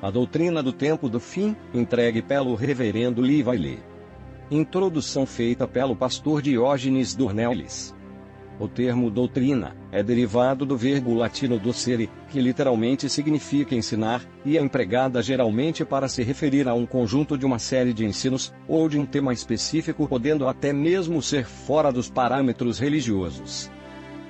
A doutrina do tempo do fim, entregue pelo reverendo Levi Lee. Introdução feita pelo pastor Diógenes Dornelles. O termo doutrina é derivado do verbo latino docere, que literalmente significa ensinar, e é empregada geralmente para se referir a um conjunto de uma série de ensinos, ou de um tema específico, podendo até mesmo ser fora dos parâmetros religiosos.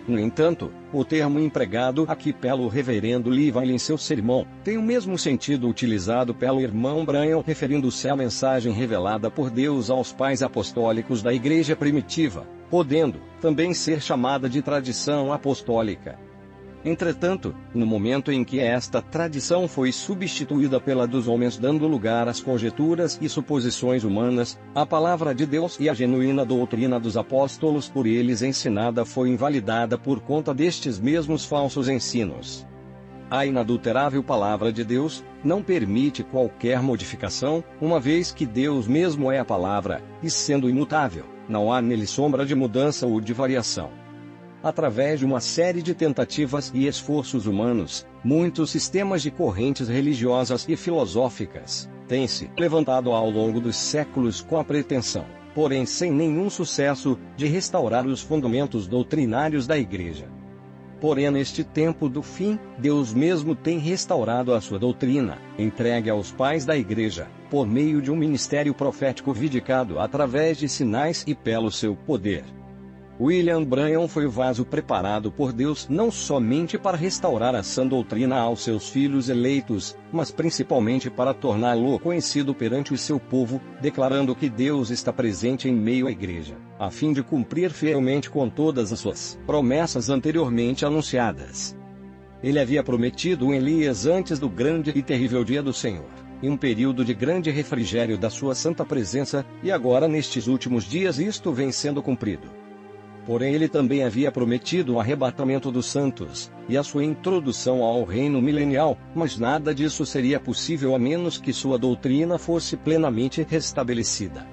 No entanto, o termo empregado aqui pelo reverendo Levi Lee em seu sermão, tem o mesmo sentido utilizado pelo irmão Branham referindo-se à mensagem revelada por Deus aos pais apostólicos da igreja primitiva, podendo também ser chamada de tradição apostólica. Entretanto, no momento em que esta tradição foi substituída pela dos homens, dando lugar às conjecturas e suposições humanas, a palavra de Deus e a genuína doutrina dos apóstolos por eles ensinada foi invalidada por conta destes mesmos falsos ensinos. A inadulterável palavra de Deus não permite qualquer modificação, uma vez que Deus mesmo é a palavra, e sendo imutável, não há nele sombra de mudança ou de variação. Através de uma série de tentativas e esforços humanos, muitos sistemas de correntes religiosas e filosóficas têm se levantado ao longo dos séculos com a pretensão, porém sem nenhum sucesso, de restaurar os fundamentos doutrinários da Igreja. Porém, neste tempo do fim, Deus mesmo tem restaurado a sua doutrina, entregue aos pais da Igreja, por meio de um ministério profético vindicado através de sinais e pelo seu poder. William Branham foi o vaso preparado por Deus não somente para restaurar a sã doutrina aos seus filhos eleitos, mas principalmente para torná-lo conhecido perante o seu povo, declarando que Deus está presente em meio à igreja, a fim de cumprir fielmente com todas as suas promessas anteriormente anunciadas. Ele havia prometido um Elias antes do grande e terrível dia do Senhor, em um período de grande refrigério da sua santa presença, e agora nestes últimos dias isto vem sendo cumprido. Porém, ele também havia prometido o arrebatamento dos santos, e a sua introdução ao reino milenial, mas nada disso seria possível a menos que sua doutrina fosse plenamente restabelecida.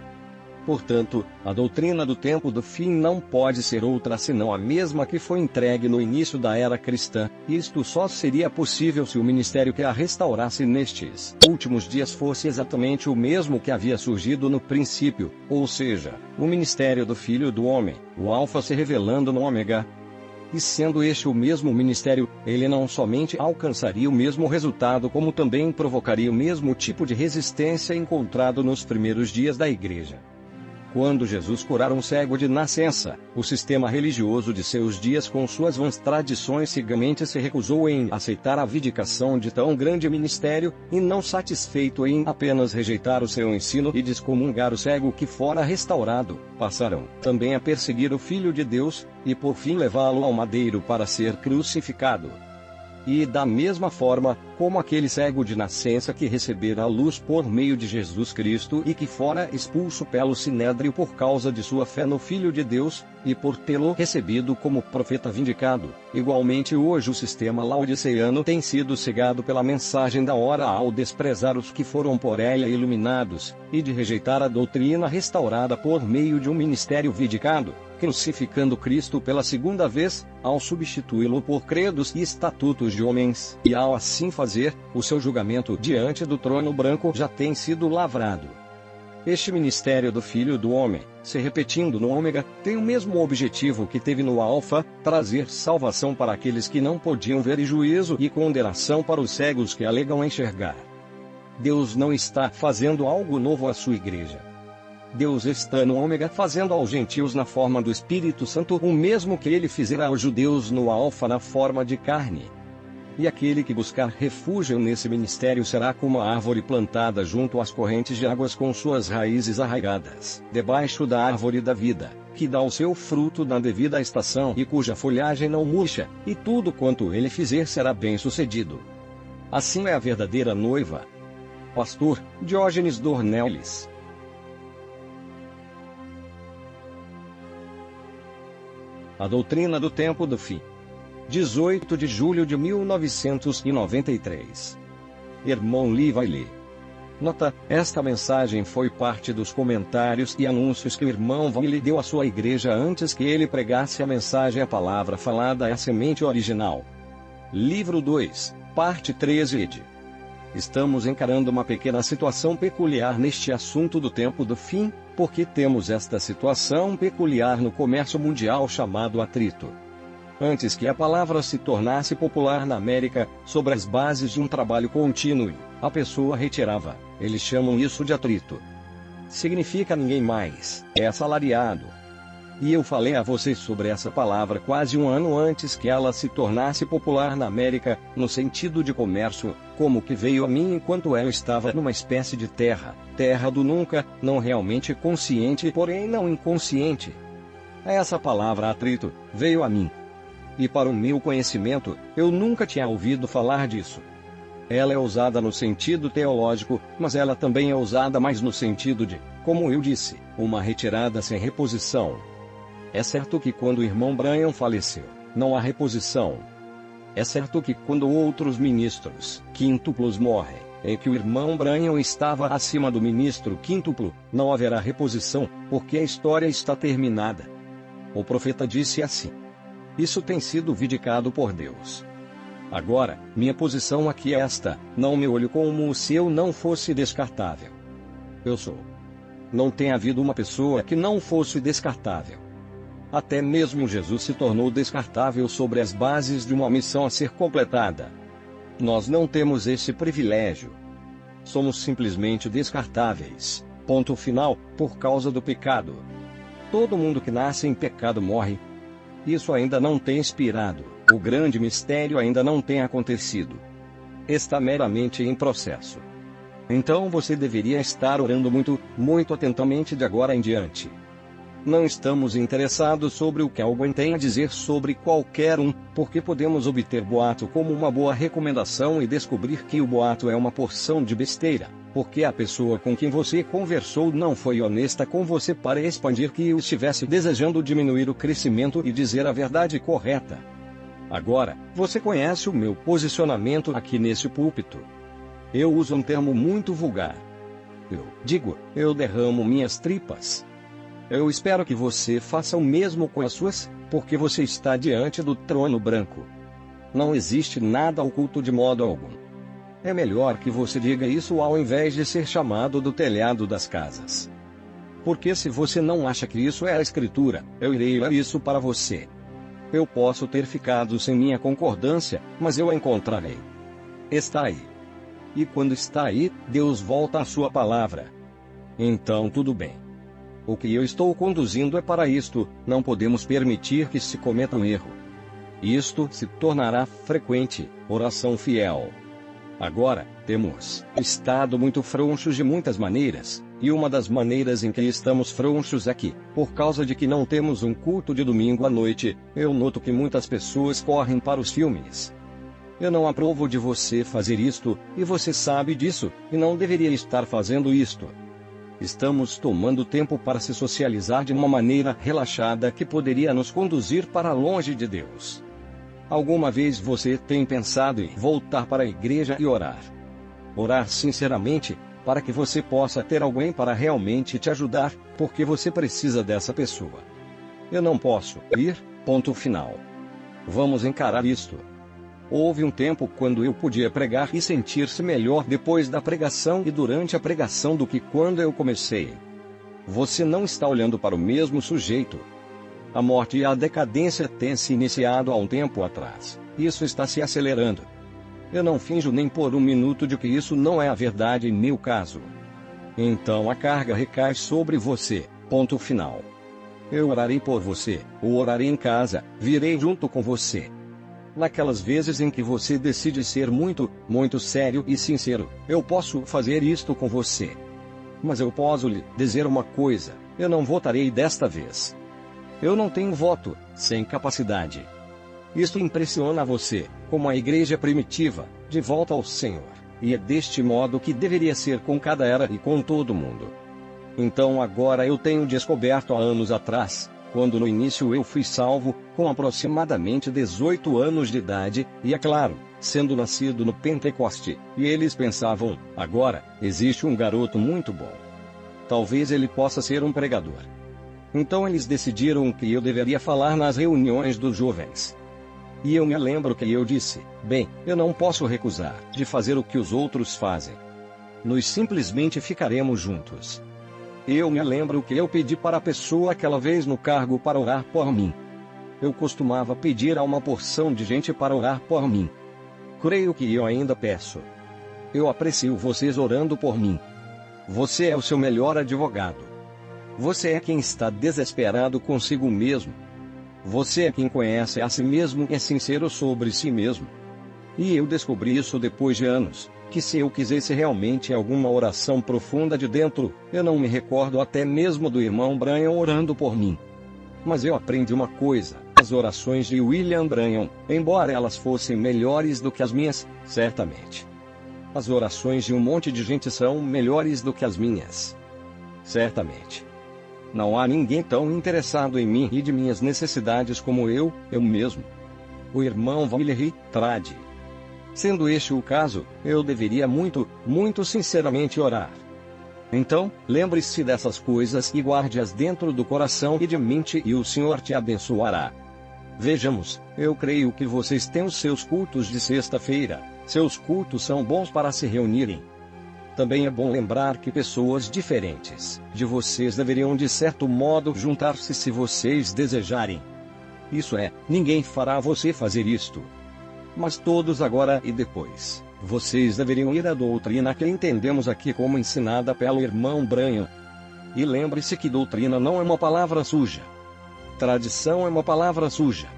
Portanto, a doutrina do tempo do fim não pode ser outra senão a mesma que foi entregue no início da era cristã, e isto só seria possível se o ministério que a restaurasse nestes últimos dias fosse exatamente o mesmo que havia surgido no princípio, ou seja, o ministério do Filho do Homem, o Alfa se revelando no Ômega. E sendo este o mesmo ministério, ele não somente alcançaria o mesmo resultado, como também provocaria o mesmo tipo de resistência encontrado nos primeiros dias da Igreja. Quando Jesus curara um cego de nascença, o sistema religioso de seus dias com suas vãs tradições cegamente se recusou em aceitar a vindicação de tão grande ministério, e não satisfeito em apenas rejeitar o seu ensino e descomungar o cego que fora restaurado, passaram também a perseguir o Filho de Deus, e por fim levá-lo ao madeiro para ser crucificado. E da mesma forma, como aquele cego de nascença que recebera a luz por meio de Jesus Cristo e que fora expulso pelo Sinédrio por causa de sua fé no Filho de Deus, e por tê-lo recebido como profeta vindicado, igualmente hoje o sistema laodiceano tem sido cegado pela mensagem da hora ao desprezar os que foram por ela iluminados, e de rejeitar a doutrina restaurada por meio de um ministério vindicado, crucificando Cristo pela segunda vez, ao substituí-lo por credos e estatutos de homens, e ao assim fazer, o seu julgamento diante do trono branco já tem sido lavrado. Este ministério do Filho do Homem, se repetindo no Ômega, tem o mesmo objetivo que teve no Alfa, trazer salvação para aqueles que não podiam ver e juízo e condenação para os cegos que alegam enxergar. Deus não está fazendo algo novo à sua igreja. Deus está no Ômega fazendo aos gentios na forma do Espírito Santo o mesmo que ele fizera aos judeus no Alfa na forma de carne. E aquele que buscar refúgio nesse ministério será como a árvore plantada junto às correntes de águas com suas raízes arraigadas, debaixo da árvore da vida, que dá o seu fruto na devida estação e cuja folhagem não murcha, e tudo quanto ele fizer será bem-sucedido. Assim é a verdadeira noiva. Pastor Diógenes Dornelles. A doutrina do tempo do fim. 18 de julho de 1993. Irmão Levi Lee. Nota: esta mensagem foi parte dos comentários e anúncios que o irmão Levi deu à sua igreja antes que ele pregasse a mensagem. A palavra falada é a semente original. Livro 2, parte 13 ed. Estamos encarando uma pequena situação peculiar neste assunto do tempo do fim, porque temos esta situação peculiar no comércio mundial chamado atrito. Antes que a palavra se tornasse popular na América, sobre as bases de um trabalho contínuo, a pessoa retirava. Eles chamam isso de atrito. Significa ninguém mais, é assalariado. E eu falei a vocês sobre essa palavra quase um ano antes que ela se tornasse popular na América, no sentido de comércio, como que veio a mim enquanto eu estava numa espécie de terra do nunca, não realmente consciente porém não inconsciente. Essa palavra atrito veio a mim. E para o meu conhecimento, eu nunca tinha ouvido falar disso. Ela é usada no sentido teológico, mas ela também é usada mais no sentido de, como eu disse, uma retirada sem reposição. É certo que quando o irmão Branham faleceu, não há reposição. É certo que quando outros ministros quíntuplos morrem, em que o irmão Branham estava acima do ministro quíntuplo, não haverá reposição, porque a história está terminada. O profeta disse assim. Isso tem sido vindicado por Deus. Agora, minha posição aqui é esta: não me olho como se eu não fosse descartável. Eu sou. Não tem havido uma pessoa que não fosse descartável. Até mesmo Jesus se tornou descartável sobre as bases de uma missão a ser completada. Nós não temos esse privilégio. Somos simplesmente descartáveis. Ponto final, por causa do pecado. Todo mundo que nasce em pecado morre. Isso ainda não tem expirado. O grande mistério ainda não tem acontecido. Está meramente em processo. Então você deveria estar orando muito, muito atentamente de agora em diante. Não estamos interessados sobre o que alguém tem a dizer sobre qualquer um, porque podemos obter boato como uma boa recomendação e descobrir que o boato é uma porção de besteira, porque a pessoa com quem você conversou não foi honesta com você para expandir que estivesse desejando diminuir o crescimento e dizer a verdade correta. Agora, você conhece o meu posicionamento aqui nesse púlpito. Eu uso um termo muito vulgar. Eu derramo minhas tripas. Eu espero que você faça o mesmo com as suas, porque você está diante do trono branco. Não existe nada oculto de modo algum. É melhor que você diga isso ao invés de ser chamado do telhado das casas. Porque se você não acha que isso é a Escritura, eu irei ler isso para você. Eu posso ter ficado sem minha concordância, mas eu a encontrarei. Está aí. E quando está aí, Deus volta à sua palavra. Então tudo bem. O que eu estou conduzindo é para isto, não podemos permitir que se cometa um erro. Isto se tornará frequente, oração fiel. Agora, temos estado muito frouxos de muitas maneiras, e uma das maneiras em que estamos frouxos é que, por causa de que não temos um culto de domingo à noite, eu noto que muitas pessoas correm para os filmes. Eu não aprovo de você fazer isto, e você sabe disso, e não deveria estar fazendo isto. Estamos tomando tempo para se socializar de uma maneira relaxada que poderia nos conduzir para longe de Deus. Alguma vez você tem pensado em voltar para a igreja e orar? Orar sinceramente, para que você possa ter alguém para realmente te ajudar, porque você precisa dessa pessoa. Eu não posso ir, ponto final. Vamos encarar isto. Houve um tempo quando eu podia pregar e sentir-se melhor depois da pregação e durante a pregação do que quando eu comecei. Você não está olhando para o mesmo sujeito. A morte e a decadência têm se iniciado há um tempo atrás. Isso está se acelerando. Eu não finjo nem por um minuto de que isso não é a verdade em meu caso. Então a carga recai sobre você, ponto final. Eu orarei por você, ou orarei em casa, virei junto com você. Naquelas vezes em que você decide ser muito, muito sério e sincero, eu posso fazer isto com você. Mas eu posso lhe dizer uma coisa, eu não votarei desta vez. Eu não tenho voto, sem capacidade. Isto impressiona você, como a igreja primitiva, de volta ao Senhor, e é deste modo que deveria ser com cada era e com todo mundo. Então agora eu tenho descoberto há anos atrás, quando no início eu fui salvo, com aproximadamente 18 anos de idade, e é claro, sendo nascido no Pentecoste, e eles pensavam, agora, existe um garoto muito bom. Talvez ele possa ser um pregador. Então eles decidiram que eu deveria falar nas reuniões dos jovens. E eu me lembro que eu disse: bem, eu não posso recusar de fazer o que os outros fazem. Nós simplesmente ficaremos juntos. Eu me lembro que eu pedi para a pessoa aquela vez no cargo para orar por mim. Eu costumava pedir a uma porção de gente para orar por mim. Creio que eu ainda peço. Eu aprecio vocês orando por mim. Você é o seu melhor advogado. Você é quem está desesperado consigo mesmo. Você é quem conhece a si mesmo e é sincero sobre si mesmo. E eu descobri isso depois de anos, que se eu quisesse realmente alguma oração profunda de dentro, eu não me recordo até mesmo do irmão Branham orando por mim. Mas eu aprendi uma coisa: as orações de William Branham, embora elas fossem melhores do que as minhas, certamente. As orações de um monte de gente são melhores do que as minhas. Certamente. Não há ninguém tão interessado em mim e de minhas necessidades como eu mesmo. O irmão Valerie Trade. Sendo este o caso, eu deveria muito sinceramente orar. Então, lembre-se dessas coisas e guarde-as dentro do coração e de mente e o Senhor te abençoará. Vejamos, eu creio que vocês têm os seus cultos de sexta-feira. Seus cultos são bons para se reunirem. Também é bom lembrar que pessoas diferentes de vocês deveriam de certo modo juntar-se se vocês desejarem. Isso é, ninguém fará você fazer isto. Mas todos agora e depois, vocês deveriam ir à doutrina que entendemos aqui como ensinada pelo irmão Branham. E lembre-se que doutrina não é uma palavra suja. Tradição é uma palavra suja.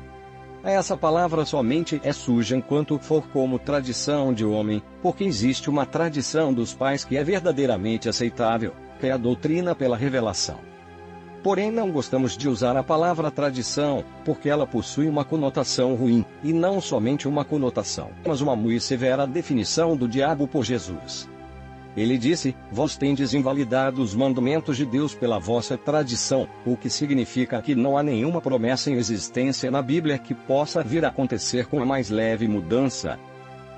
Essa palavra somente é suja enquanto for como tradição de homem, porque existe uma tradição dos pais que é verdadeiramente aceitável, que é a doutrina pela revelação. Porém, não gostamos de usar a palavra tradição, porque ela possui uma conotação ruim, e não somente uma conotação, mas uma muito severa definição do diabo por Jesus. Ele disse: vós tendes invalidado os mandamentos de Deus pela vossa tradição, o que significa que não há nenhuma promessa em existência na Bíblia que possa vir a acontecer com a mais leve mudança.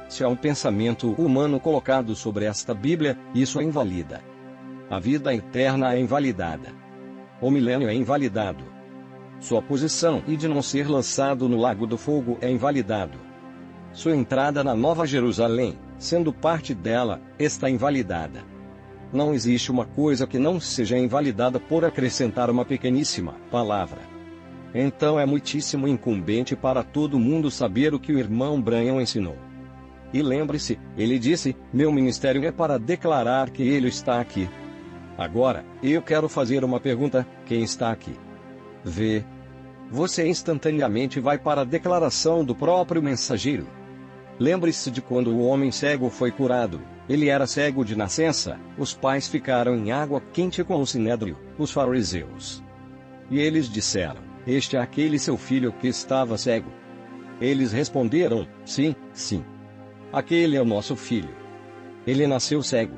Se há um pensamento humano colocado sobre esta Bíblia, isso a invalida. A vida eterna é invalidada. O milênio é invalidado. Sua posição e de não ser lançado no lago do fogo é invalidado. Sua entrada na Nova Jerusalém, sendo parte dela, está invalidada. Não existe uma coisa que não seja invalidada por acrescentar uma pequeníssima palavra. Então é muitíssimo incumbente para todo mundo saber o que o irmão Branham ensinou. E lembre-se, ele disse: meu ministério é para declarar que ele está aqui. Agora, eu quero fazer uma pergunta: quem está aqui? Vê. Você instantaneamente vai para a declaração do próprio mensageiro. Lembre-se de quando o homem cego foi curado. Ele era cego de nascença. Os pais ficaram em água quente com o sinédrio, os fariseus. E eles disseram: este é aquele seu filho que estava cego. Eles responderam: sim, sim. Aquele é o nosso filho. Ele nasceu cego.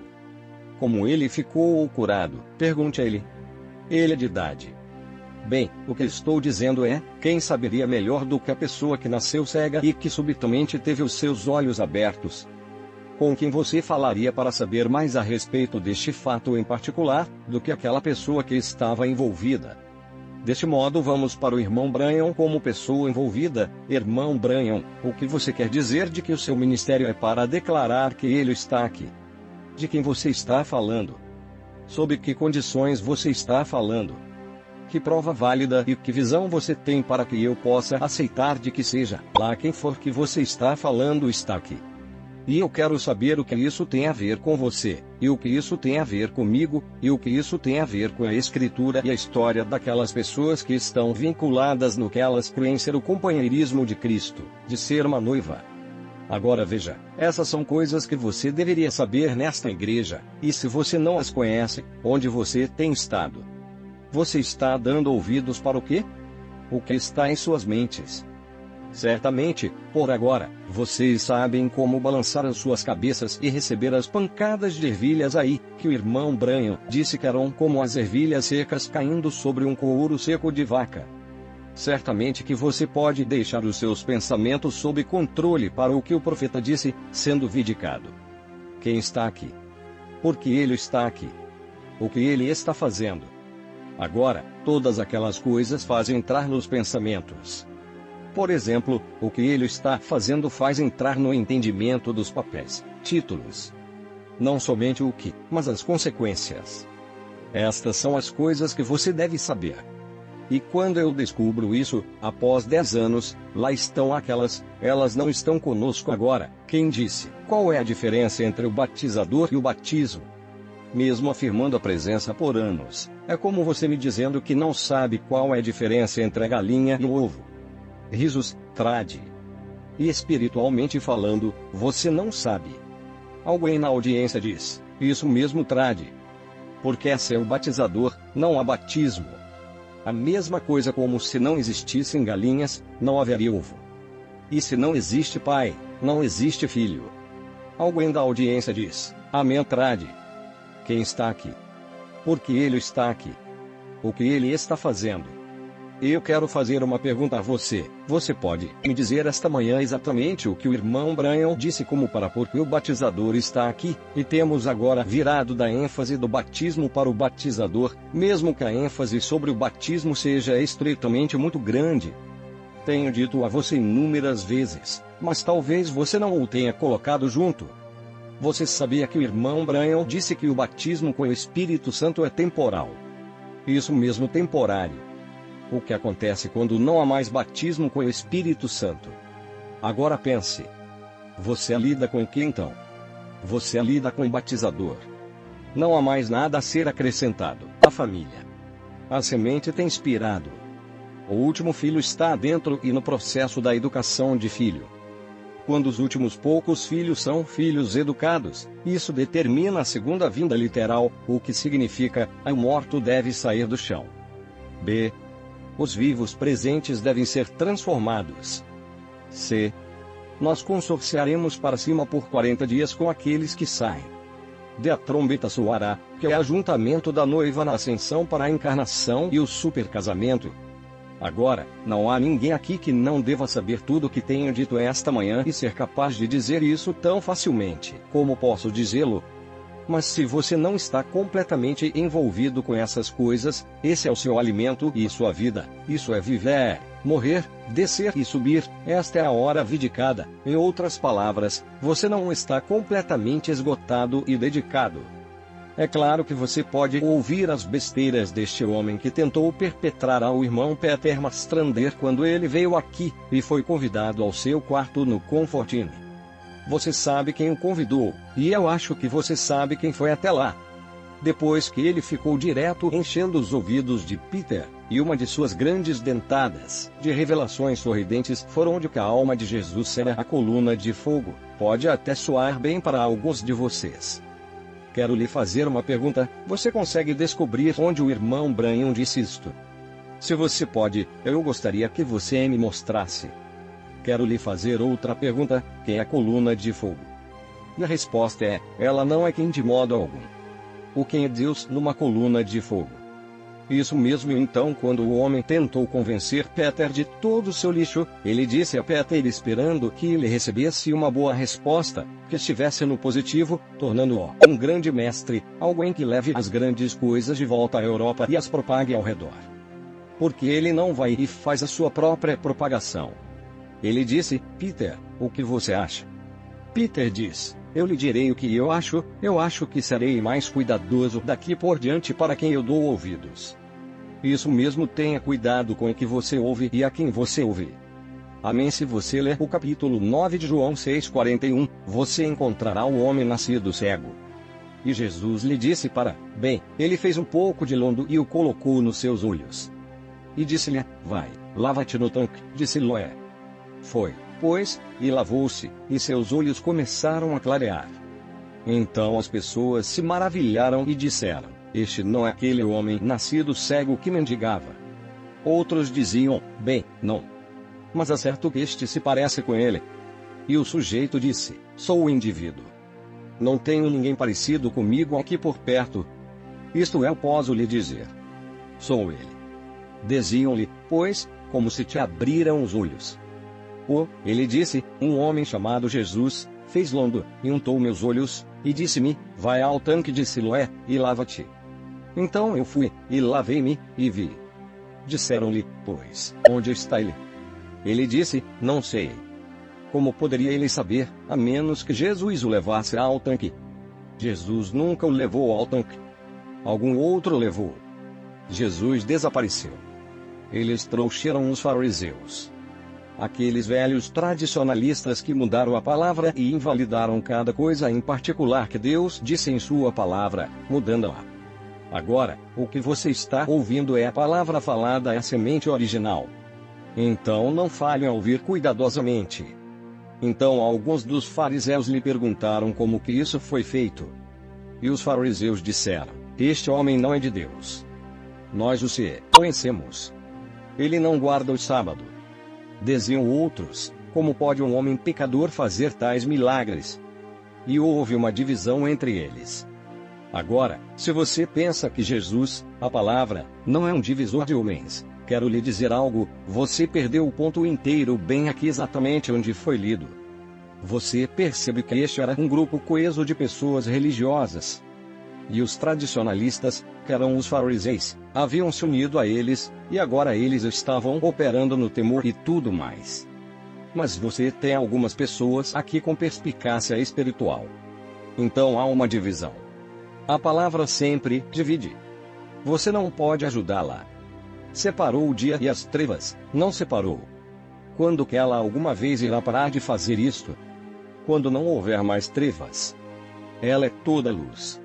Como ele ficou curado? Pergunte a ele. Ele é de idade. Bem, o que estou dizendo é, quem saberia melhor do que a pessoa que nasceu cega e que subitamente teve os seus olhos abertos? Com quem você falaria para saber mais a respeito deste fato em particular, do que aquela pessoa que estava envolvida? Deste modo vamos para o irmão Branham como pessoa envolvida. Irmão Branham, o que você quer dizer de que o seu ministério é para declarar que ele está aqui? De quem você está falando? Sob que condições você está falando? Que prova válida e que visão você tem para que eu possa aceitar de que seja lá quem for que você está falando está aqui? E eu quero saber o que isso tem a ver com você, e o que isso tem a ver comigo, e o que isso tem a ver com a Escritura e a história daquelas pessoas que estão vinculadas no que elas creem ser o companheirismo de Cristo, de ser uma noiva. Agora veja, essas são coisas que você deveria saber nesta igreja, e se você não as conhece, onde você tem estado? Você está dando ouvidos para o quê? O que está em suas mentes? Certamente, por agora, vocês sabem como balançar as suas cabeças e receber as pancadas de ervilhas aí, que o irmão Branham disse que eram como as ervilhas secas caindo sobre um couro seco de vaca. Certamente que você pode deixar os seus pensamentos sob controle para o que o profeta disse, sendo vindicado. Quem está aqui? Porque ele está aqui. O que ele está fazendo? Agora, todas aquelas coisas fazem entrar nos pensamentos. Por exemplo, o que ele está fazendo faz entrar no entendimento dos papéis, títulos. Não somente o que, mas as consequências. Estas são as coisas que você deve saber. E quando eu descubro isso, após 10 anos, lá estão aquelas, elas não estão conosco agora. Quem disse? Qual é a diferença entre o batizador e o batismo? Mesmo afirmando a presença por anos, é como você me dizendo que não sabe qual é a diferença entre a galinha e o ovo. Risos, trade. E espiritualmente falando, você não sabe. Alguém na audiência diz, isso mesmo trade. Porque esse é o batizador, não há batismo. A mesma coisa como se não existissem galinhas, não haveria ovo. E se não existe pai, não existe filho. Alguém da audiência diz, amém trade. Quem está aqui? Porque ele está aqui. O que ele está fazendo? Eu quero fazer uma pergunta a você. Você pode me dizer esta manhã exatamente o que o irmão Branham disse como para porque o batizador está aqui, e temos agora virado da ênfase do batismo para o batizador, mesmo que a ênfase sobre o batismo seja estritamente muito grande. Tenho dito a você inúmeras vezes, mas talvez você não o tenha colocado junto. Você sabia que o irmão Branham disse que o batismo com o Espírito Santo é temporal? Isso mesmo, temporário. O que acontece quando não há mais batismo com o Espírito Santo? Agora pense. Você lida com o que então? Você lida com o batizador. Não há mais nada a ser acrescentado. A família. A semente tem expirado. O último filho está dentro e no processo da educação de filho. Quando os últimos poucos filhos são filhos educados, isso determina a segunda vinda literal, o que significa, o morto deve sair do chão. B. Os vivos presentes devem ser transformados. C. Nós consorciaremos para cima por 40 dias com aqueles que saem. D. A trombeta soará, que é o ajuntamento da noiva na ascensão para a encarnação e o supercasamento. Agora, não há ninguém aqui que não deva saber tudo o que tenho dito esta manhã e ser capaz de dizer isso tão facilmente. Como posso dizê-lo? Mas se você não está completamente envolvido com essas coisas, esse é o seu alimento e sua vida. Isso é viver, morrer, descer e subir. Esta é a hora vidicada. Em outras palavras, você não está completamente esgotado e dedicado. É claro que você pode ouvir as besteiras deste homem que tentou perpetrar ao irmão Peter Mastrander quando ele veio aqui e foi convidado ao seu quarto no Comfort Inn. Você sabe quem o convidou, e eu acho que você sabe quem foi até lá. Depois que ele ficou direto enchendo os ouvidos de Peter, e uma de suas grandes dentadas, de revelações sorridentes foram onde que a alma de Jesus será a coluna de fogo. Pode até soar bem para alguns de vocês. Quero lhe fazer uma pergunta, você consegue descobrir onde o irmão Branham disse isto? Se você pode, eu gostaria que você me mostrasse. Quero lhe fazer outra pergunta, quem é a coluna de fogo? E a resposta é, ela não é quem de modo algum. O quem é Deus numa coluna de fogo. Isso mesmo. Então, quando o homem tentou convencer Peter de todo o seu lixo, ele disse a Peter esperando que ele recebesse uma boa resposta, que estivesse no positivo, tornando-o um grande mestre, alguém que leve as grandes coisas de volta à Europa e as propague ao redor. Porque ele não vai e faz a sua própria propagação. Ele disse, Peter, o que você acha? Peter diz, eu lhe direi o que eu acho que serei mais cuidadoso daqui por diante para quem eu dou ouvidos. Isso mesmo, tenha cuidado com o que você ouve e a quem você ouve. Amém. Se você ler o capítulo 9 de João 6,41, você encontrará o homem nascido cego. E Jesus lhe disse ele fez um pouco de lodo e o colocou nos seus olhos. E disse-lhe, vai, lava-te no tanque de Siloé. Foi, pois, e lavou-se, e seus olhos começaram a clarear. Então as pessoas se maravilharam e disseram, este não é aquele homem nascido cego que mendigava. Outros diziam, não. Mas é certo que este se parece com ele. E o sujeito disse, sou o indivíduo. Não tenho ninguém parecido comigo aqui por perto. Isto eu posso lhe dizer. Sou ele. Diziam-lhe, pois, como se te abriram os olhos. Ele disse, um homem chamado Jesus, fez lodo, e untou meus olhos, e disse-me, vai ao tanque de Siloé, e lava-te. Então eu fui, e lavei-me, e vi. Disseram-lhe, pois, onde está ele? Ele disse: não sei. Como poderia ele saber, a menos que Jesus o levasse ao tanque? Jesus nunca o levou ao tanque. Algum outro levou. Jesus desapareceu. Eles trouxeram os fariseus. Aqueles velhos tradicionalistas que mudaram a palavra e invalidaram cada coisa em particular que Deus disse em sua palavra, mudando-a. Agora, o que você está ouvindo é a palavra falada, é a semente original. Então não falhem a ouvir cuidadosamente. Então alguns dos fariseus lhe perguntaram como que isso foi feito. E os fariseus disseram: este homem não é de Deus. Nós o conhecemos. Ele não guarda o sábado. Diziam outros: como pode um homem pecador fazer tais milagres? E houve uma divisão entre eles. Agora, se você pensa que Jesus, a palavra, não é um divisor de homens, quero lhe dizer algo: você perdeu o ponto inteiro bem aqui exatamente onde foi lido. Você percebe que este era um grupo coeso de pessoas religiosas. E os tradicionalistas, que eram os fariseus, haviam se unido a eles, e agora eles estavam operando no temor e tudo mais. Mas você tem algumas pessoas aqui com perspicácia espiritual. Então há uma divisão. A palavra sempre divide. Você não pode ajudá-la. Separou o dia e as trevas, não separou. Quando que ela alguma vez irá parar de fazer isto? Quando não houver mais trevas. Ela é toda luz.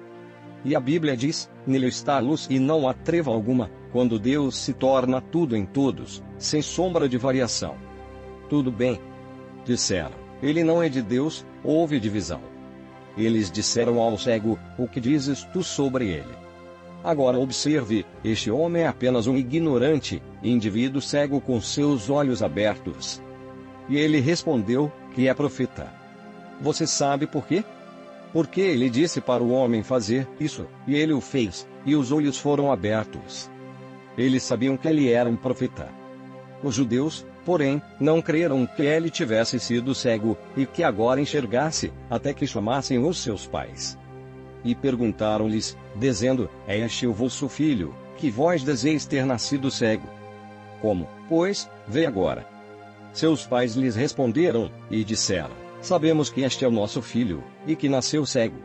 E a Bíblia diz: nele está a luz e não há treva alguma, quando Deus se torna tudo em todos, sem sombra de variação. Tudo bem. Disseram: ele não é de Deus, houve divisão. Eles disseram ao cego: o que dizes tu sobre ele? Agora observe, este homem é apenas um ignorante, indivíduo cego com seus olhos abertos. E ele respondeu que é profeta. Você sabe por quê? Porque ele disse para o homem fazer isso, e ele o fez, e os olhos foram abertos. Eles sabiam que ele era um profeta. Os judeus, porém, não creram que ele tivesse sido cego, e que agora enxergasse, até que chamassem os seus pais. E perguntaram-lhes, dizendo: é este o vosso filho, que vós deseis ter nascido cego? Como, pois, vê agora? Seus pais lhes responderam, e disseram: sabemos que este é o nosso filho, e que nasceu cego.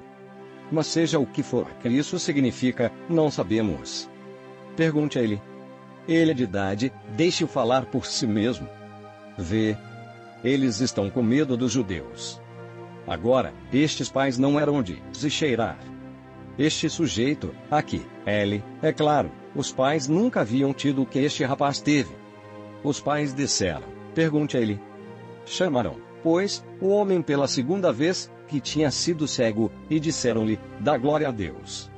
Mas seja o que for que isso significa, não sabemos. Pergunte a ele. Ele é de idade, deixe-o falar por si mesmo. Vê. Eles estão com medo dos judeus. Agora, estes pais não eram de se cheirar. Este sujeito, aqui, ele, é claro, os pais nunca haviam tido o que este rapaz teve. Os pais disseram: pergunte a ele. Chamaram, pois, o homem pela segunda vez, que tinha sido cego, e disseram-lhe: dá glória a Deus.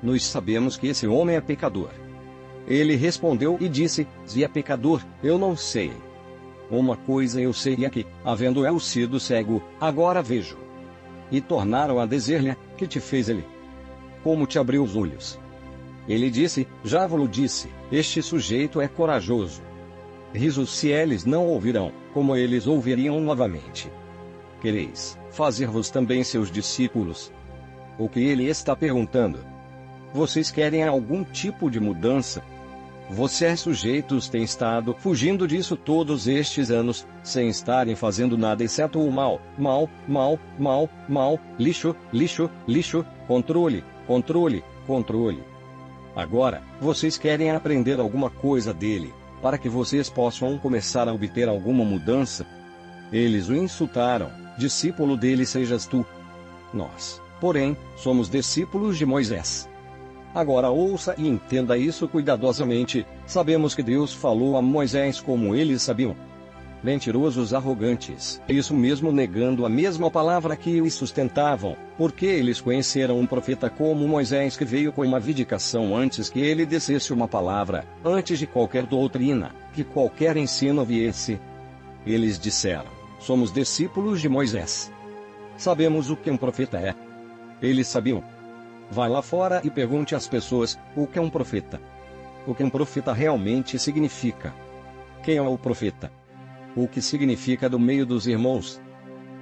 Nós sabemos que esse homem é pecador. Ele respondeu e disse: se é pecador, eu não sei. Uma coisa eu sei é que, havendo eu sido cego, agora vejo. E tornaram a dizer-lhe: que te fez ele? Como te abriu os olhos? Ele disse: já vos disse, este sujeito é corajoso. Risos se eles não ouvirão, como eles ouviriam novamente. Quereis fazer-vos também seus discípulos? O que ele está perguntando? Vocês querem algum tipo de mudança? Vocês sujeitos têm estado fugindo disso todos estes anos, sem estarem fazendo nada exceto o mal, mal, mal, mal, mal, lixo, lixo, lixo, controle, controle, controle. Agora, vocês querem aprender alguma coisa dele, para que vocês possam começar a obter alguma mudança? Eles o insultaram: discípulo dele sejas tu. Nós, porém, somos discípulos de Moisés. Agora ouça e entenda isso cuidadosamente. Sabemos que Deus falou a Moisés como eles sabiam. Mentirosos arrogantes, isso mesmo, negando a mesma palavra que os sustentavam, porque eles conheceram um profeta como Moisés, que veio com uma vindicação antes que ele dissesse uma palavra, antes de qualquer doutrina, que qualquer ensino viesse. Eles disseram: somos discípulos de Moisés. Sabemos o que um profeta é. Eles sabiam. Vá lá fora e pergunte às pessoas: o que é um profeta? O que um profeta realmente significa? Quem é o profeta? O que significa do meio dos irmãos?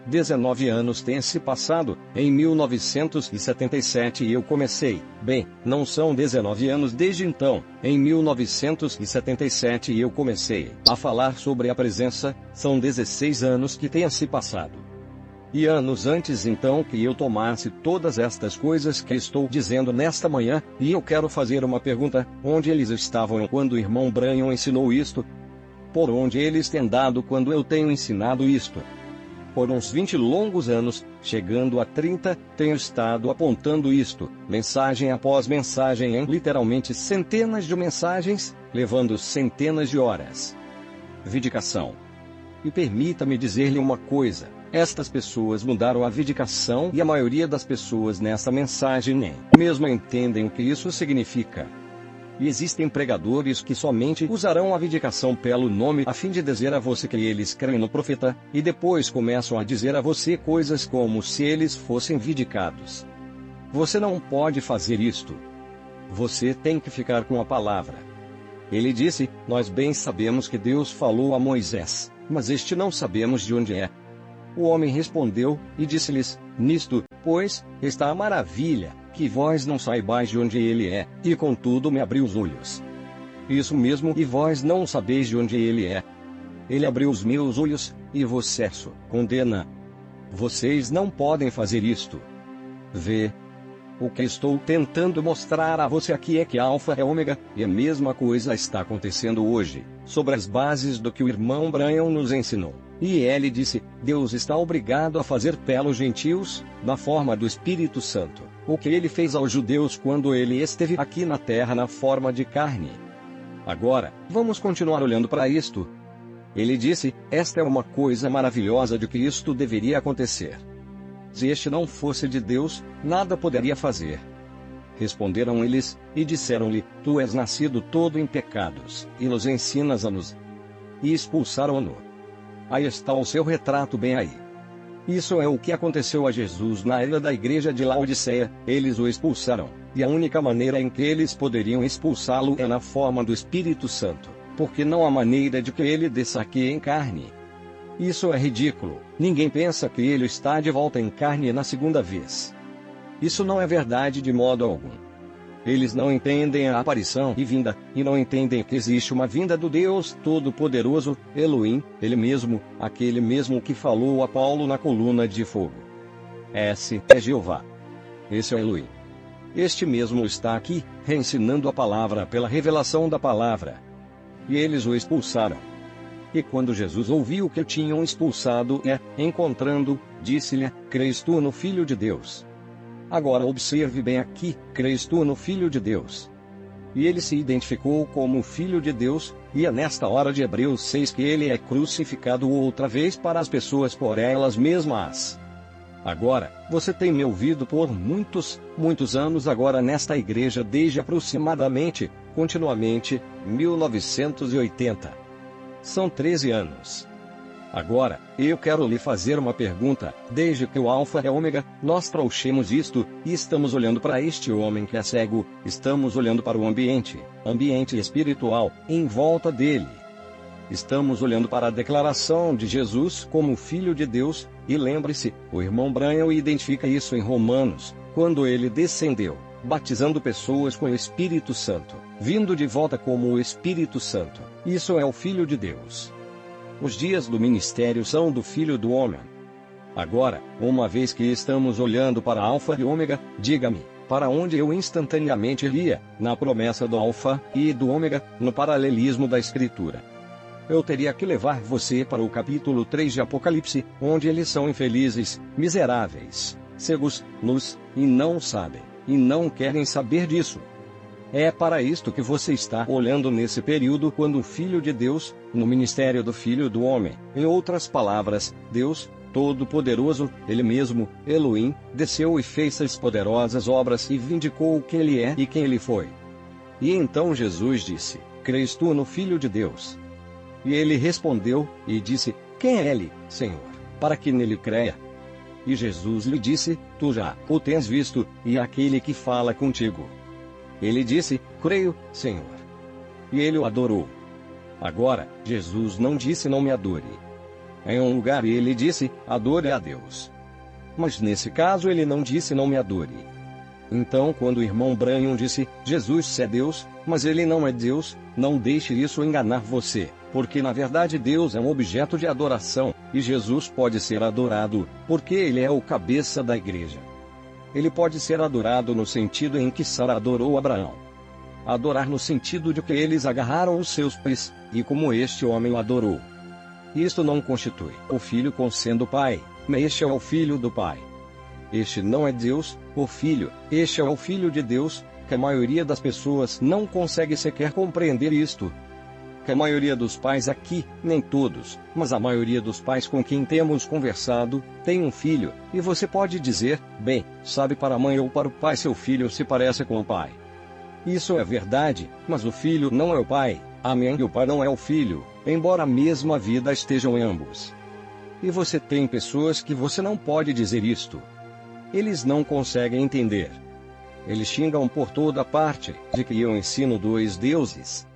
19 anos têm se passado, em 1977 eu comecei. Bem, não são 19 anos desde então, em 1977 eu comecei a falar sobre a presença, são 16 anos que têm se passado. E anos antes então que eu tomasse todas estas coisas que estou dizendo nesta manhã, e eu quero fazer uma pergunta: onde eles estavam quando o irmão Branham ensinou isto? Por onde eles têm andado quando eu tenho ensinado isto? Por uns 20 longos anos, chegando a 30, tenho estado apontando isto, mensagem após mensagem em literalmente centenas de mensagens, levando centenas de horas. Vindicação. E permita-me dizer-lhe uma coisa: estas pessoas mudaram a vindicação e a maioria das pessoas nessa mensagem nem mesmo entendem o que isso significa. E existem pregadores que somente usarão a vindicação pelo nome a fim de dizer a você que eles creem no profeta, e depois começam a dizer a você coisas como se eles fossem vindicados. Você não pode fazer isto. Você tem que ficar com a palavra. Ele disse: nós bem sabemos que Deus falou a Moisés, mas este não sabemos de onde é. O homem respondeu, e disse-lhes: nisto, pois, está a maravilha, que vós não saibais de onde ele é, e contudo me abriu os olhos. Isso mesmo, e vós não sabeis de onde ele é. Ele abriu os meus olhos, e vosso condena. Vocês não podem fazer isto. Vê. O que estou tentando mostrar a você aqui é que Alfa é Ômega, e a mesma coisa está acontecendo hoje, sobre as bases do que o irmão Branham nos ensinou. E ele disse: Deus está obrigado a fazer pelos gentios, na forma do Espírito Santo, o que ele fez aos judeus quando ele esteve aqui na terra na forma de carne. Agora, vamos continuar olhando para isto. Ele disse: esta é uma coisa maravilhosa de que isto deveria acontecer. Se este não fosse de Deus, nada poderia fazer. Responderam eles, e disseram-lhe: tu és nascido todo em pecados, e nos ensinas a nos. E expulsaram-no. Aí está o seu retrato bem aí. Isso é o que aconteceu a Jesus na era da igreja de Laodiceia, eles o expulsaram, e a única maneira em que eles poderiam expulsá-lo é na forma do Espírito Santo, porque não há maneira de que ele desça aqui em carne. Isso é ridículo, ninguém pensa que ele está de volta em carne na segunda vez. Isso não é verdade de modo algum. Eles não entendem a aparição e vinda, e não entendem que existe uma vinda do Deus Todo-Poderoso, Elohim, Ele mesmo, aquele mesmo que falou a Paulo na coluna de fogo. Esse é Jeová. Esse é Elohim. Este mesmo está aqui, reensinando a palavra pela revelação da palavra. E eles o expulsaram. E quando Jesus ouviu que o tinham expulsado, encontrando, disse-lhe: crês tu no Filho de Deus? Agora observe bem aqui: crês tu no Filho de Deus? E ele se identificou como Filho de Deus, e é nesta hora de Hebreus 6 que ele é crucificado outra vez para as pessoas por elas mesmas. Agora, você tem me ouvido por muitos anos agora nesta igreja desde aproximadamente, continuamente, 1980. São 13 anos. Agora, eu quero lhe fazer uma pergunta: desde que o Alfa é Ômega, nós trouxemos isto, e estamos olhando para este homem que é cego, estamos olhando para o ambiente espiritual, em volta dele. Estamos olhando para a declaração de Jesus como Filho de Deus, e lembre-se, o irmão Branham identifica isso em Romanos, quando ele descendeu, batizando pessoas com o Espírito Santo, vindo de volta como o Espírito Santo. Isso é o Filho de Deus. Os dias do ministério são do Filho do Homem. Agora, uma vez que estamos olhando para Alfa e Ômega, diga-me, para onde eu instantaneamente iria, na promessa do Alfa e do Ômega, no paralelismo da Escritura? Eu teria que levar você para o capítulo 3 de Apocalipse, onde eles são infelizes, miseráveis, cegos, nus, e não sabem, e não querem saber disso. É para isto que você está olhando nesse período quando o Filho de Deus, no ministério do Filho do Homem, em outras palavras, Deus Todo-Poderoso, Ele mesmo, Elohim, desceu e fez as poderosas obras e vindicou quem Ele é e quem Ele foi. E então Jesus disse: crês tu no Filho de Deus? E ele respondeu, e disse: quem é Ele, Senhor, para que nele creia? E Jesus lhe disse: tu já o tens visto, e aquele que fala contigo. Ele disse: creio, Senhor. E ele o adorou. Agora, Jesus não disse: não me adore. Em um lugar ele disse, adore a Deus. Mas nesse caso ele não disse não me adore. Então quando o irmão Branham disse, Jesus é Deus, mas ele não é Deus, não deixe isso enganar você, porque na verdade Deus é um objeto de adoração, e Jesus pode ser adorado, porque ele é o cabeça da igreja. Ele pode ser adorado no sentido em que Sara adorou Abraão. Adorar no sentido de que eles agarraram os seus pés, e como este homem o adorou. Isto não constitui o filho como sendo pai, mas este é o filho do pai. Este não é Deus, o Filho, este é o Filho de Deus, que a maioria das pessoas não consegue sequer compreender isto. Que a maioria dos pais aqui, nem todos, mas a maioria dos pais com quem temos conversado, tem um filho, e você pode dizer, bem, sabe para a mãe ou para o pai seu filho se parece com o pai. Isso é verdade, mas o filho não é o pai, amém, e o pai não é o filho, embora a mesma vida estejam em ambos. E você tem pessoas que você não pode dizer isto. Eles não conseguem entender. Eles xingam por toda parte, de que eu ensino dois deuses.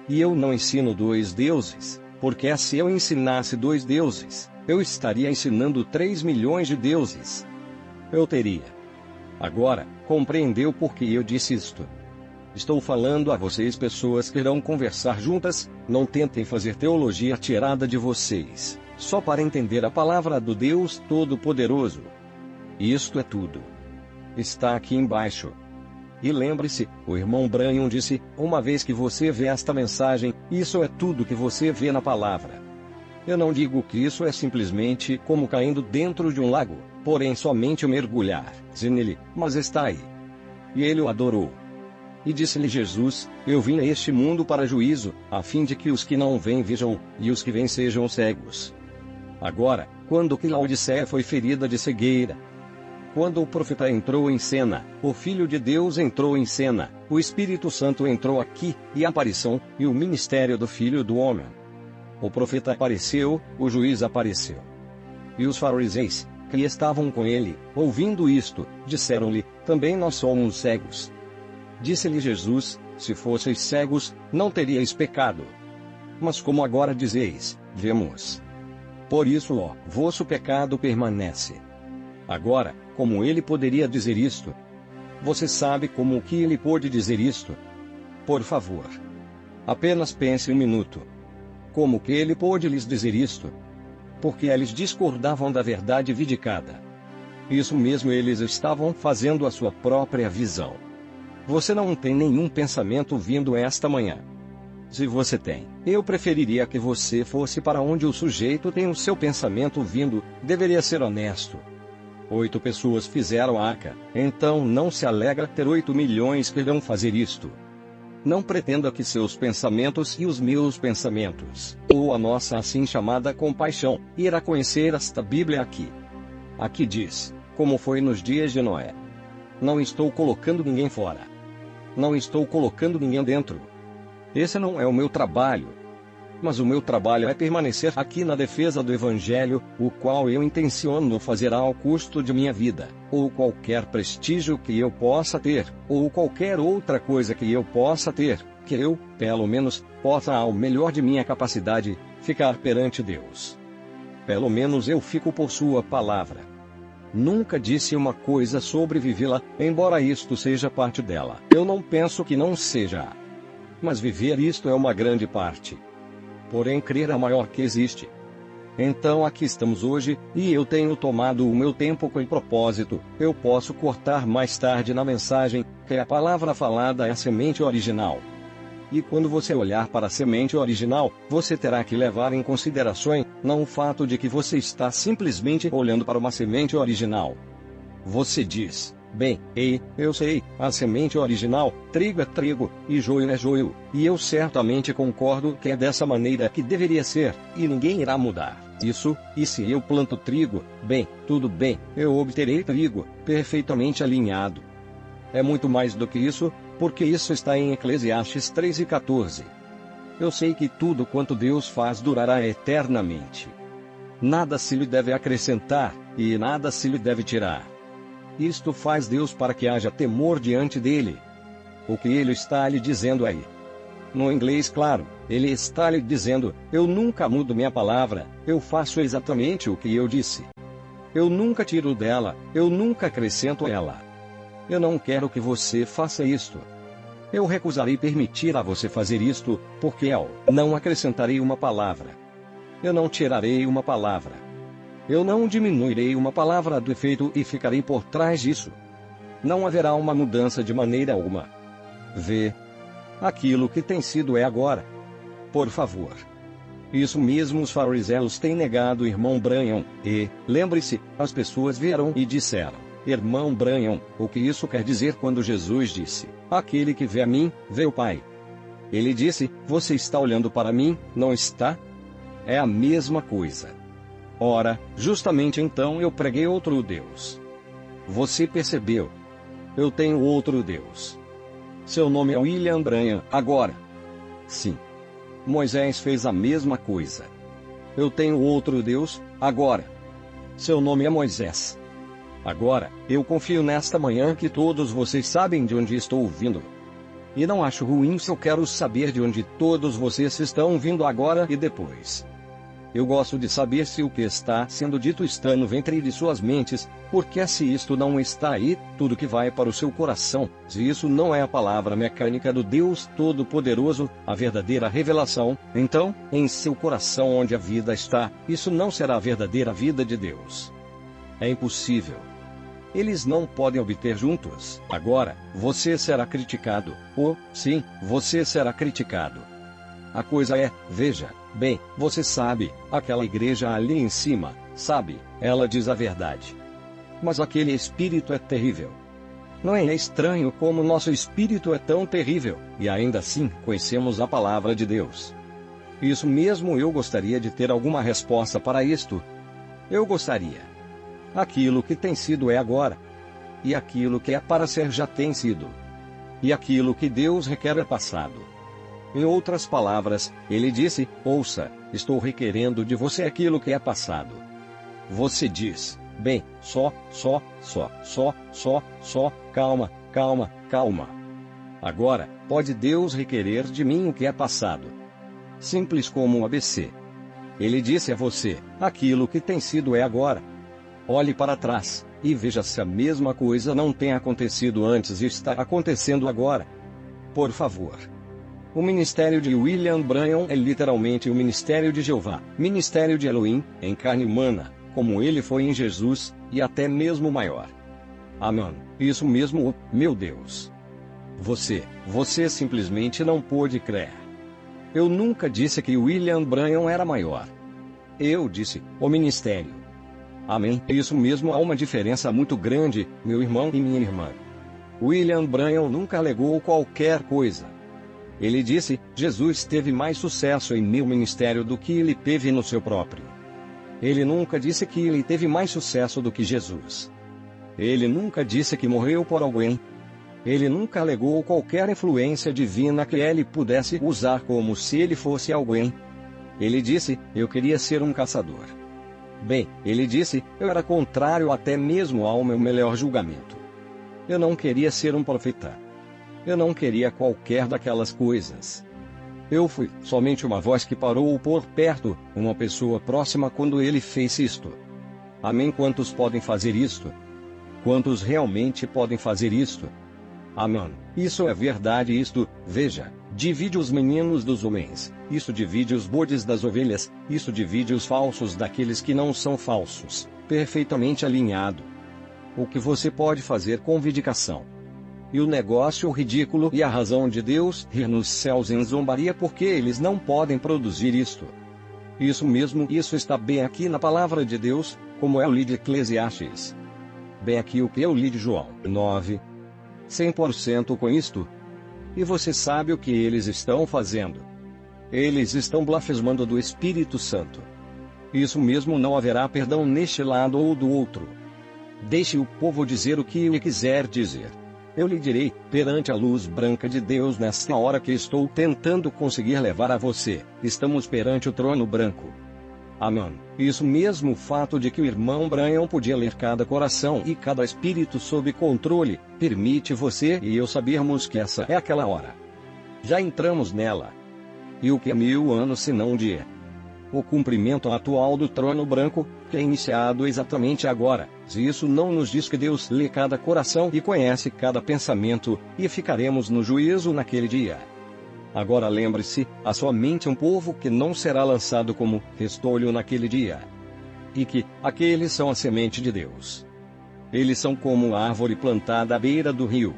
E eu não ensino dois deuses, porque se eu ensinasse dois deuses, eu estaria ensinando 3 milhões de deuses. Eu teria. Agora, compreendeu por que eu disse isto? Estou falando a vocês pessoas que irão conversar juntas, não tentem fazer teologia tirada de vocês, só para entender a palavra do Deus Todo-Poderoso. Isto é tudo. Está aqui embaixo. E lembre-se, o irmão Branham disse, uma vez que você vê esta mensagem, isso é tudo que você vê na palavra. Eu não digo que isso é simplesmente como caindo dentro de um lago, porém somente mergulhar nele, mas está aí. E ele o adorou. E disse-lhe Jesus, eu vim a este mundo para juízo, a fim de que os que não vêm vejam, e os que vêm sejam cegos. Agora, quando que Laodiceia foi ferida de cegueira? Quando o profeta entrou em cena, o Filho de Deus entrou em cena, o Espírito Santo entrou aqui, e a aparição, e o ministério do Filho do Homem. O profeta apareceu, o juiz apareceu. E os fariseus, que estavam com ele, ouvindo isto, disseram-lhe, também nós somos cegos. Disse-lhe Jesus, se fosseis cegos, não teríeis pecado. Mas como agora dizeis, vemos. Por isso o vosso pecado permanece. Agora, como ele poderia dizer isto? Você sabe como que ele pôde dizer isto? Por favor. Apenas pense um minuto. Como que ele pôde lhes dizer isto? Porque eles discordavam da verdade vindicada. Isso mesmo, eles estavam fazendo a sua própria visão. Você não tem nenhum pensamento vindo esta manhã. Se você tem, eu preferiria que você fosse para onde o sujeito tem o seu pensamento vindo, deveria ser honesto. 8 pessoas fizeram a arca, então não se alegra ter 8 milhões que irão fazer isto. Não pretenda que seus pensamentos e os meus pensamentos, ou a nossa assim chamada compaixão, irá conhecer esta Bíblia aqui. Aqui diz, como foi nos dias de Noé. Não estou colocando ninguém fora. Não estou colocando ninguém dentro. Esse não é o meu trabalho. Mas o meu trabalho é permanecer aqui na defesa do Evangelho, o qual eu intenciono fazer ao custo de minha vida, ou qualquer prestígio que eu possa ter, ou qualquer outra coisa que eu possa ter, que eu, pelo menos, possa ao melhor de minha capacidade, ficar perante Deus. Pelo menos eu fico por sua palavra. Nunca disse uma coisa sobre vivê-la, embora isto seja parte dela. Eu não penso que não seja. Mas viver isto é uma grande parte. Porém crer é a maior que existe. Então aqui estamos hoje, e eu tenho tomado o meu tempo com propósito. Eu posso cortar mais tarde na mensagem, que a palavra falada é a semente original. E quando você olhar para a semente original, você terá que levar em consideração, não o fato de que você está simplesmente olhando para uma semente original. Você diz, bem, eu sei, a semente original, trigo é trigo, e joio é joio, e eu certamente concordo que é dessa maneira que deveria ser, e ninguém irá mudar isso, e se eu planto trigo, bem, tudo bem, eu obterei trigo, perfeitamente alinhado. É muito mais do que isso, porque isso está em Eclesiastes 3:14. Eu sei que tudo quanto Deus faz durará eternamente. Nada se lhe deve acrescentar, e nada se lhe deve tirar. Isto faz Deus para que haja temor diante dele. O que ele está lhe dizendo aí? No inglês claro, ele está lhe dizendo: eu nunca mudo minha palavra, eu faço exatamente o que eu disse. Eu nunca tiro dela, eu nunca acrescento ela. Eu não quero que você faça isto. Eu recusarei permitir a você fazer isto, porque eu não acrescentarei uma palavra. Eu não tirarei uma palavra. Eu não diminuirei uma palavra do efeito e ficarei por trás disso. Não haverá uma mudança de maneira alguma. Vê. Aquilo que tem sido é agora. Por favor. Isso mesmo os fariseus têm negado o irmão Branham, e, lembre-se, as pessoas vieram e disseram: Irmão Branham, o que isso quer dizer quando Jesus disse: aquele que vê a mim, vê o Pai? Ele disse: você está olhando para mim, não está? É a mesma coisa. Ora, justamente então eu preguei outro Deus. Você percebeu? Eu tenho outro Deus. Seu nome é William Branham, agora. Sim. Moisés fez a mesma coisa. Eu tenho outro Deus, agora. Seu nome é Moisés. Agora, eu confio nesta manhã que todos vocês sabem de onde estou vindo. E não acho ruim se eu quero saber de onde todos vocês estão vindo agora e depois. Eu gosto de saber se o que está sendo dito está no ventre de suas mentes, porque se isto não está aí, tudo que vai para o seu coração, se isso não é a palavra mecânica do Deus Todo-Poderoso, a verdadeira revelação, então, em seu coração onde a vida está, isso não será a verdadeira vida de Deus. É impossível. Eles não podem obter juntos. Agora, você será criticado. Oh, sim, você será criticado. A coisa é, veja, bem, você sabe, aquela igreja ali em cima, sabe, ela diz a verdade. Mas aquele espírito é terrível. Não é estranho como nosso espírito é tão terrível, e ainda assim conhecemos a palavra de Deus. Isso mesmo, eu gostaria de ter alguma resposta para isto. Eu gostaria. Aquilo que tem sido é agora. E aquilo que é para ser já tem sido. E aquilo que Deus requer é passado. Em outras palavras, ele disse: ouça, estou requerendo de você aquilo que é passado. Você diz: bem, só, calma. Agora, pode Deus requerer de mim o que é passado? Simples como um ABC. Ele disse a você: aquilo que tem sido é agora. Olhe para trás, e veja se a mesma coisa não tem acontecido antes e está acontecendo agora. Por favor. O ministério de William Branham é literalmente o ministério de Jeová, ministério de Elohim, em carne humana, como ele foi em Jesus, e até mesmo maior. Amém. Isso mesmo, meu Deus. Você simplesmente não pôde crer. Eu nunca disse que William Branham era maior. Eu disse, o ministério. Amém. Isso mesmo, há uma diferença muito grande, meu irmão e minha irmã. William Branham nunca alegou qualquer coisa. Ele disse: Jesus teve mais sucesso em meu ministério do que ele teve no seu próprio. Ele nunca disse que ele teve mais sucesso do que Jesus. Ele nunca disse que morreu por alguém. Ele nunca alegou qualquer influência divina que ele pudesse usar como se ele fosse alguém. Ele disse: eu queria ser um caçador. Bem, ele disse: eu era contrário até mesmo ao meu melhor julgamento. Eu não queria ser um profeta. Eu não queria qualquer daquelas coisas. Eu fui somente uma voz que parou por perto, uma pessoa próxima quando ele fez isto. Amém. Quantos podem fazer isto? Quantos realmente podem fazer isto? Amém. Isso é verdade. Isto, veja, divide os meninos dos homens, isso divide os bodes das ovelhas, isso divide os falsos daqueles que não são falsos, perfeitamente alinhado. O que você pode fazer com vindicação? E o negócio ridículo e a razão de Deus rir nos céus em zombaria porque eles não podem produzir isto. Isso mesmo, isso está bem aqui na palavra de Deus, como eu li de Eclesiastes. Bem aqui o que eu li de João 9. 100% com isto. E você sabe o que eles estão fazendo. Eles estão blasfemando do Espírito Santo. Isso mesmo, não haverá perdão neste lado ou do outro. Deixe o povo dizer o que ele quiser dizer. Eu lhe direi, perante a luz branca de Deus nesta hora que estou tentando conseguir levar a você, estamos perante o trono branco. Amém. Isso mesmo, o fato de que o irmão Branham podia ler cada coração e cada espírito sob controle, permite você e eu sabermos que essa é aquela hora. Já entramos nela. E o que é 1000 anos senão um dia? O cumprimento atual do trono branco, que é iniciado exatamente agora, se isso não nos diz que Deus lê cada coração e conhece cada pensamento, e ficaremos no juízo naquele dia. Agora lembre-se, há somente um povo que não será lançado como restolho naquele dia. E que, aqueles são a semente de Deus. Eles são como a árvore plantada à beira do rio.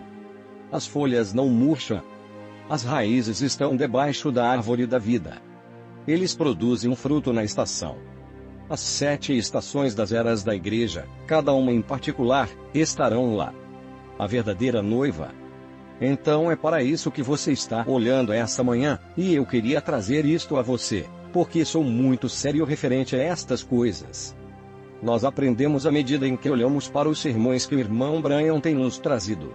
As folhas não murcham. As raízes estão debaixo da árvore da vida. Eles produzem um fruto na estação. As 7 estações das eras da igreja, cada uma em particular, estarão lá. A verdadeira noiva. Então é para isso que você está olhando esta manhã, e eu queria trazer isto a você, porque sou muito sério referente a estas coisas. Nós aprendemos à medida em que olhamos para os sermões que o irmão Branham tem nos trazido.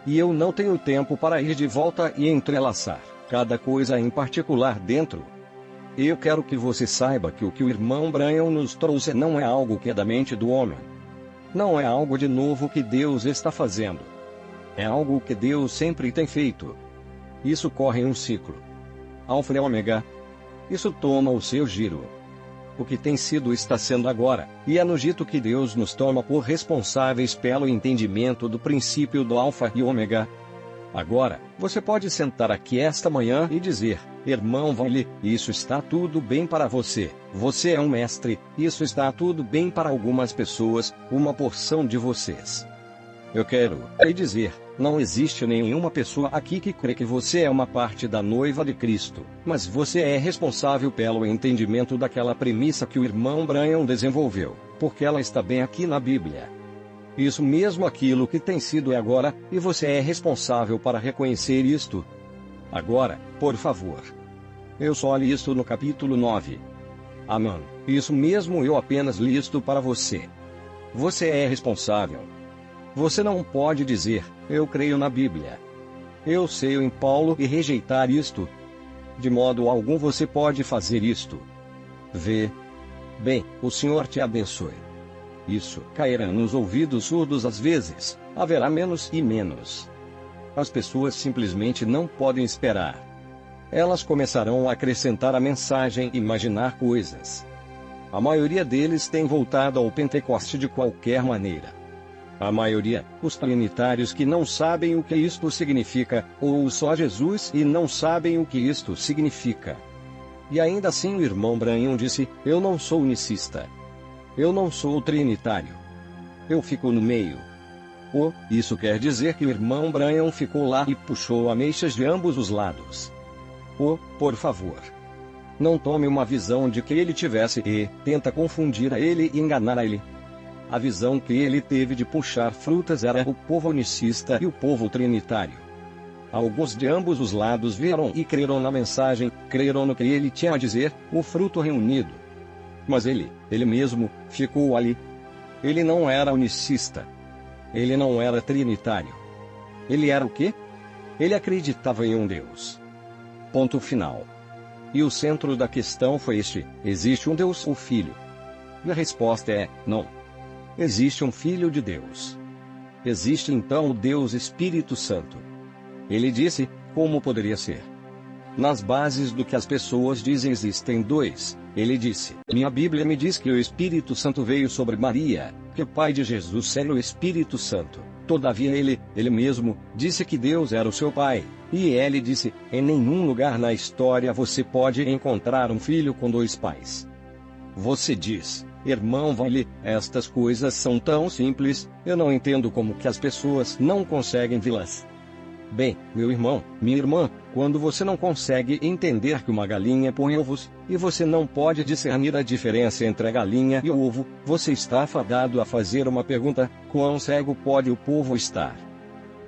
E eu não tenho tempo para ir de volta e entrelaçar cada coisa em particular dentro. Eu quero que você saiba que o irmão Branham nos trouxe não é algo que é da mente do homem. Não é algo de novo que Deus está fazendo. É algo que Deus sempre tem feito. Isso corre em um ciclo. Alfa e ômega. Isso toma o seu giro. O que tem sido está sendo agora, e é no dito que Deus nos toma por responsáveis pelo entendimento do princípio do alfa e ômega. Agora, você pode sentar aqui esta manhã e dizer: irmão Wiley, isso está tudo bem para você, você é um mestre, isso está tudo bem para algumas pessoas, uma porção de vocês. Eu quero dizer, não existe nenhuma pessoa aqui que crê que você é uma parte da noiva de Cristo, mas você é responsável pelo entendimento daquela premissa que o irmão Branham desenvolveu, porque ela está bem aqui na Bíblia. Isso mesmo aquilo que tem sido é agora, e você é responsável para reconhecer isto. Agora, por favor. Eu só li isto no capítulo 9. Amém. Isso mesmo eu apenas li isto para você. Você é responsável. Você não pode dizer, eu creio na Bíblia. Eu sei em Paulo e rejeitar isto. De modo algum você pode fazer isto. Vê. Bem, o Senhor te abençoe. Isso cairá nos ouvidos surdos às vezes, haverá menos e menos. As pessoas simplesmente não podem esperar. Elas começarão a acrescentar a mensagem e imaginar coisas. A maioria deles tem voltado ao Pentecoste de qualquer maneira. A maioria, os trinitários que não sabem o que isto significa, ou só Jesus e não sabem o que isto significa. E ainda assim o irmão Branham disse, eu não sou unicista. Eu não sou trinitário. Eu fico no meio. Isso quer dizer que o irmão Branham ficou lá e puxou ameixas de ambos os lados. Por favor. Não tome uma visão de que ele tivesse e tenta confundir a ele e enganar a ele. A visão que ele teve de puxar frutas era o povo unicista e o povo trinitário. Alguns de ambos os lados viram e creram na mensagem, creram no que ele tinha a dizer, o fruto reunido. Mas ele mesmo, ficou ali. Ele não era unicista. Ele não era trinitário. Ele era o quê? Ele acreditava em um Deus. Ponto final. E o centro da questão foi este: existe um Deus ou Filho? E a resposta é, não. Existe um Filho de Deus. Existe então o Deus Espírito Santo. Ele disse, como poderia ser? Nas bases do que as pessoas dizem existem dois. Ele disse, minha Bíblia me diz que o Espírito Santo veio sobre Maria, que o pai de Jesus era o Espírito Santo. Todavia ele mesmo, disse que Deus era o seu pai. E ele disse, em nenhum lugar na história você pode encontrar um filho com dois pais. Você diz, irmão Wiley, estas coisas são tão simples, eu não entendo como que as pessoas não conseguem vê-las. Bem, meu irmão, minha irmã, quando você não consegue entender que uma galinha põe ovos, e você não pode discernir a diferença entre a galinha e o ovo, você está fadado a fazer uma pergunta: quão cego pode o povo estar?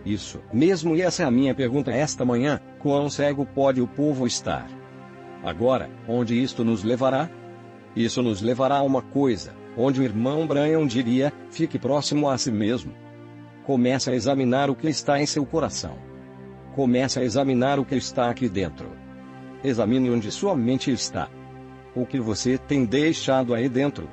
Isso mesmo, e essa é a minha pergunta esta manhã: quão cego pode o povo estar? Agora, onde isto nos levará? Isso nos levará a uma coisa, onde o irmão Branham diria: fique próximo a si mesmo. Comece a examinar o que está em seu coração. Comece a examinar o que está aqui dentro. Examine onde sua mente está. O que você tem deixado aí dentro.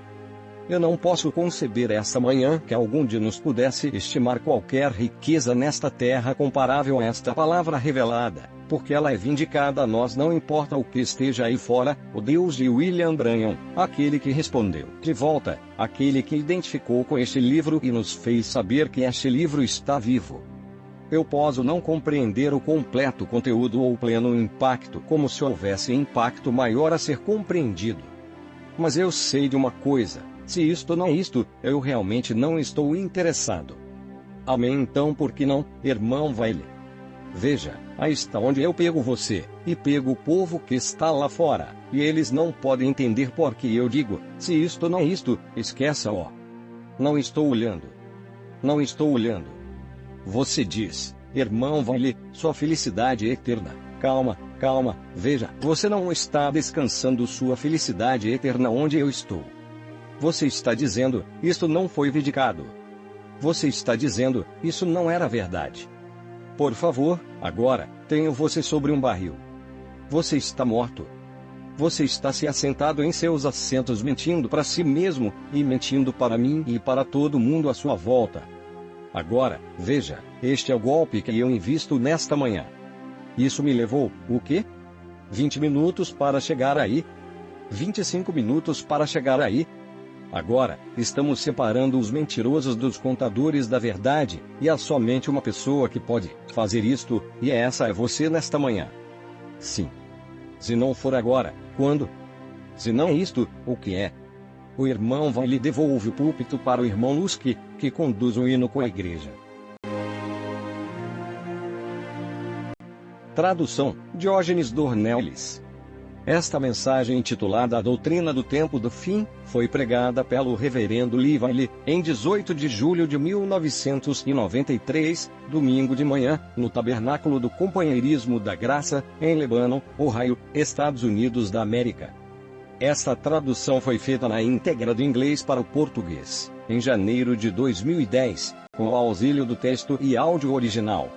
Eu não posso conceber esta manhã que algum de nós pudesse estimar qualquer riqueza nesta terra comparável a esta palavra revelada. porque ela é vindicada a nós, não importa o que esteja aí fora. O Deus de William Branham, aquele que respondeu de volta, aquele que identificou com este livro e nos fez saber que este livro está vivo. Eu posso não compreender o completo conteúdo ou o pleno impacto, como se houvesse impacto maior a ser compreendido. Mas eu sei de uma coisa: se isto não é isto, eu realmente não estou interessado. Amém? Então por que não, irmão Wiley? Veja, aí está onde eu pego você, e pego o povo que está lá fora, e eles não podem entender porque eu digo: se isto não é isto, esqueça-o. Não estou olhando. Não estou olhando. Você diz: irmão Wiley, sua felicidade é eterna. Calma, calma, veja, você não está descansando sua felicidade eterna onde eu estou. Você está dizendo: isto não foi vindicado. Você está dizendo: isso não era verdade. Por favor, agora, tenho você sobre um barril. Você está morto. Você está se assentado em seus assentos mentindo para si mesmo, e mentindo para mim e para todo mundo à sua volta. Agora, veja, este é o golpe que eu invisto nesta manhã. Isso me levou, o quê? 20 minutos para chegar aí? 25 minutos para chegar aí? Agora, estamos separando os mentirosos dos contadores da verdade, e há somente uma pessoa que pode fazer isto, e essa é você nesta manhã. Sim. Se não for agora, quando? Se não é isto, o que é? O irmão Wiley devolve o púlpito para o irmão Lusky, que conduz o hino com a igreja. Tradução: Diógenes Dornelles. Esta mensagem, intitulada A Doutrina do Tempo do Fim, foi pregada pelo reverendo Lee Wiley, em 18 de julho de 1993, domingo de manhã, no Tabernáculo do Companheirismo da Graça, em Lebanon, Ohio, Estados Unidos da América. Esta tradução foi feita na íntegra do inglês para o português, em janeiro de 2010, com o auxílio do texto e áudio original.